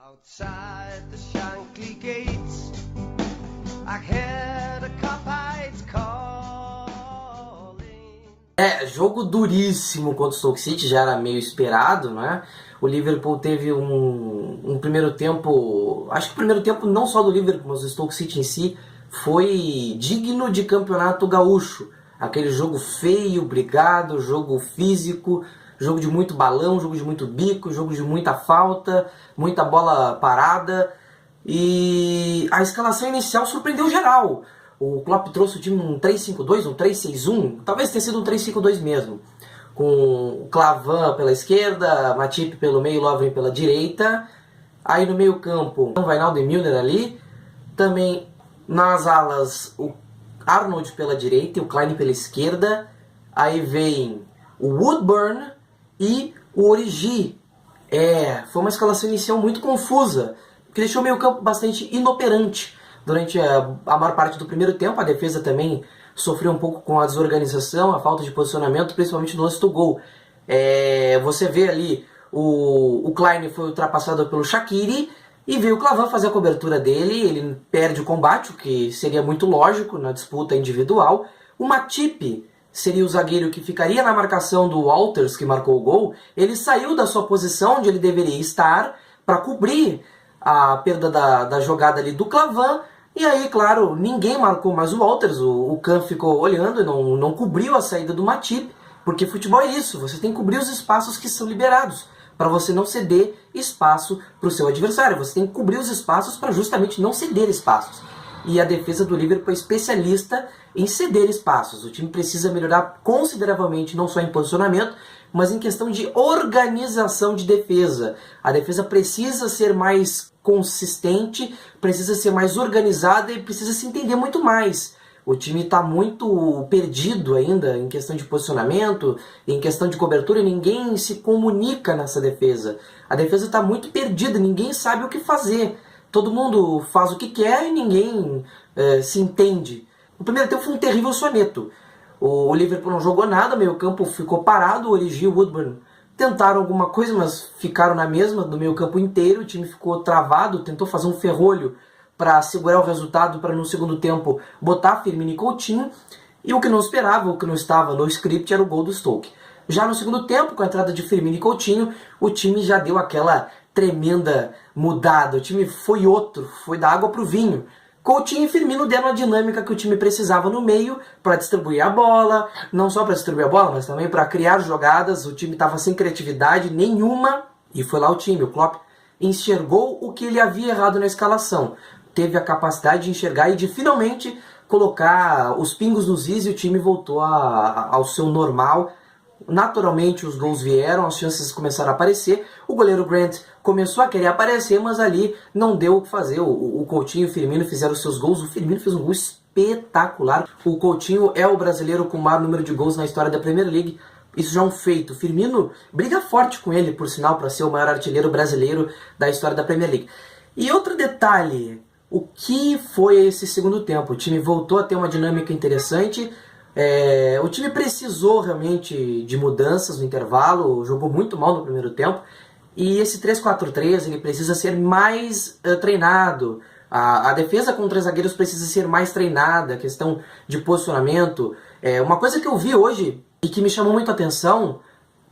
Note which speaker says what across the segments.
Speaker 1: Outside the Shankly gates, I heard a cop-eyed calling.
Speaker 2: Jogo duríssimo contra o Stoke City, já era meio esperado, né? O Liverpool teve um primeiro tempo, acho que o primeiro tempo não só do Liverpool, mas do Stoke City em si, foi digno de campeonato gaúcho. Aquele jogo feio, brigado, jogo físico, jogo de muito balão, jogo de muito bico, jogo de muita falta, muita bola parada. E a escalação inicial surpreendeu geral. O Klopp trouxe o time um 3-5-2, um 3-6-1, talvez tenha sido um 3-5-2 mesmo. Com o Klavan pela esquerda, Matip pelo meio, Lovren pela direita. Aí no meio campo, o Wijnaldum e Milner ali. Também nas alas, o Arnold pela direita e o Klein pela esquerda. Aí vem o Woodburn e o Origi. Foi uma escalação inicial muito confusa, que deixou o meio campo bastante inoperante. Durante a maior parte do primeiro tempo, a defesa também sofreu um pouco com a desorganização, a falta de posicionamento, principalmente no lance do gol. Você vê ali, o Klein foi ultrapassado pelo Shaqiri, e veio o Klavan fazer a cobertura dele, ele perde o combate, o que seria muito lógico na disputa individual. O Matip seria o zagueiro que ficaria na marcação do Walters, que marcou o gol. Ele saiu da sua posição, onde ele deveria estar, para cobrir a perda da jogada ali do Klavan. E aí, claro, ninguém marcou mais o Walters, o Kahn ficou olhando e não cobriu a saída do Matip, porque futebol é isso, você tem que cobrir os espaços que são liberados, para você não ceder espaço para o seu adversário. Você tem que cobrir os espaços para justamente não ceder espaços. E a defesa do Liverpool é especialista em ceder espaços. O time precisa melhorar consideravelmente, não só em posicionamento, mas em questão de organização de defesa. A defesa precisa ser mais consistente, precisa ser mais organizada e precisa se entender muito mais. O time está muito perdido ainda em questão de posicionamento, em questão de cobertura, e ninguém se comunica nessa defesa. A defesa está muito perdida, ninguém sabe o que fazer. Todo mundo faz o que quer e ninguém se entende. O primeiro tempo foi um terrível soneto. O Liverpool não jogou nada, meio campo ficou parado, o Origi e o Woodburn tentaram alguma coisa, mas ficaram na mesma, do meio campo inteiro. O time ficou travado, tentou fazer um ferrolho para segurar o resultado, para no segundo tempo botar Firmino e Coutinho. E o que não esperava, o que não estava no script, era o gol do Stoke. Já no segundo tempo, com a entrada de Firmino e Coutinho, o time já deu aquela tremenda mudada. O time foi outro, foi da água para o vinho. Coutinho e Firmino deram a dinâmica que o time precisava no meio para distribuir a bola, não só para distribuir a bola, mas também para criar jogadas. O time estava sem criatividade nenhuma e foi lá o time. O Klopp enxergou o que ele havia errado na escalação, teve a capacidade de enxergar e de finalmente colocar os pingos nos is, e o time voltou ao seu normal. Naturalmente os gols vieram, as chances começaram a aparecer, o goleiro Grant começou a querer aparecer, mas ali não deu o que fazer. O Coutinho e o Firmino fizeram seus gols. O Firmino fez um gol espetacular. O Coutinho é o brasileiro com o maior número de gols na história da Premier League. Isso já é um feito. O Firmino briga forte com ele, por sinal, para ser o maior artilheiro brasileiro da história da Premier League. E outro detalhe, o que foi esse segundo tempo? O time voltou a ter uma dinâmica interessante. O time precisou realmente de mudanças no intervalo, jogou muito mal no primeiro tempo, e esse 3-4-3 ele precisa ser mais treinado. A defesa com 3 zagueiros precisa ser mais treinada, a questão de posicionamento. Uma coisa que eu vi hoje e que me chamou muito a atenção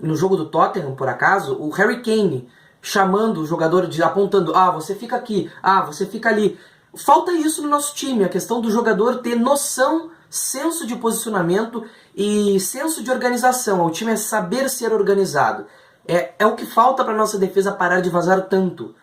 Speaker 2: no jogo do Tottenham, por acaso, o Harry Kane chamando o jogador, apontando, você fica aqui, você fica ali. Falta isso no nosso time, a questão do jogador ter noção, senso de posicionamento e senso de organização. O time é saber ser organizado. É o que falta para a nossa defesa parar de vazar tanto.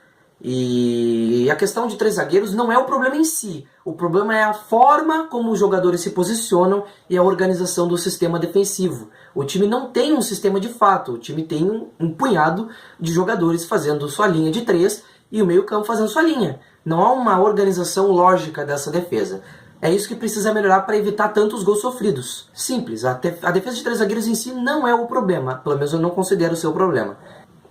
Speaker 2: E a questão de 3 zagueiros não é o problema em si. O problema é a forma como os jogadores se posicionam e a organização do sistema defensivo. O time não tem um sistema de fato. O time tem um punhado de jogadores fazendo sua linha de 3 e o meio campo fazendo sua linha. Não há uma organização lógica dessa defesa. É isso que precisa melhorar para evitar tantos gols sofridos. Simples, a defesa de 3 zagueiros em si não é o problema, pelo menos eu não considero ser o problema.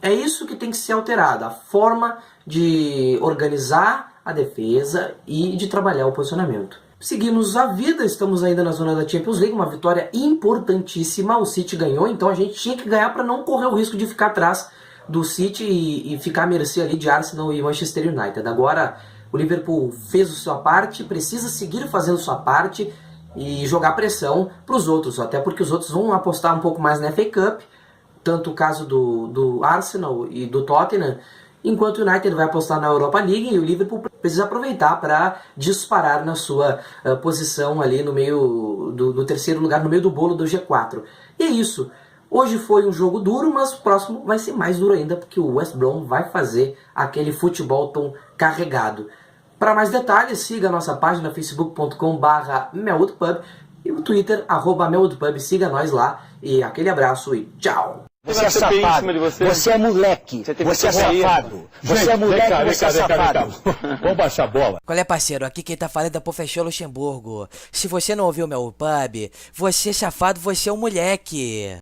Speaker 2: É isso que tem que ser alterado, a forma de organizar a defesa e de trabalhar o posicionamento. Seguimos a vida, estamos ainda na zona da Champions League, uma vitória importantíssima, o City ganhou, então a gente tinha que ganhar para não correr o risco de ficar atrás do City e ficar à mercê ali de Arsenal e Manchester United. Agora o Liverpool fez a sua parte, precisa seguir fazendo sua parte e jogar pressão para os outros, até porque os outros vão apostar um pouco mais na FA Cup, tanto o caso do Arsenal e do Tottenham, enquanto o United vai apostar na Europa League, e o Liverpool precisa aproveitar para disparar na sua posição ali no meio do terceiro lugar, no meio do bolo do G4. E é isso. Hoje foi um jogo duro, mas o próximo vai ser mais duro ainda, porque o West Brom vai fazer aquele futebol tão carregado. Para mais detalhes, siga a nossa página facebook.com/melwoodpub e o Twitter, @melwoodpub. Siga nós lá e aquele abraço e tchau!
Speaker 3: Você é safado, você é moleque, você é safado, você é moleque, você é safado.
Speaker 4: Vamos baixar a bola.
Speaker 5: Qual é, parceiro? Aqui quem tá falando é Professor Luxemburgo. Se você não ouviu o meu pub, você é safado, você é um moleque.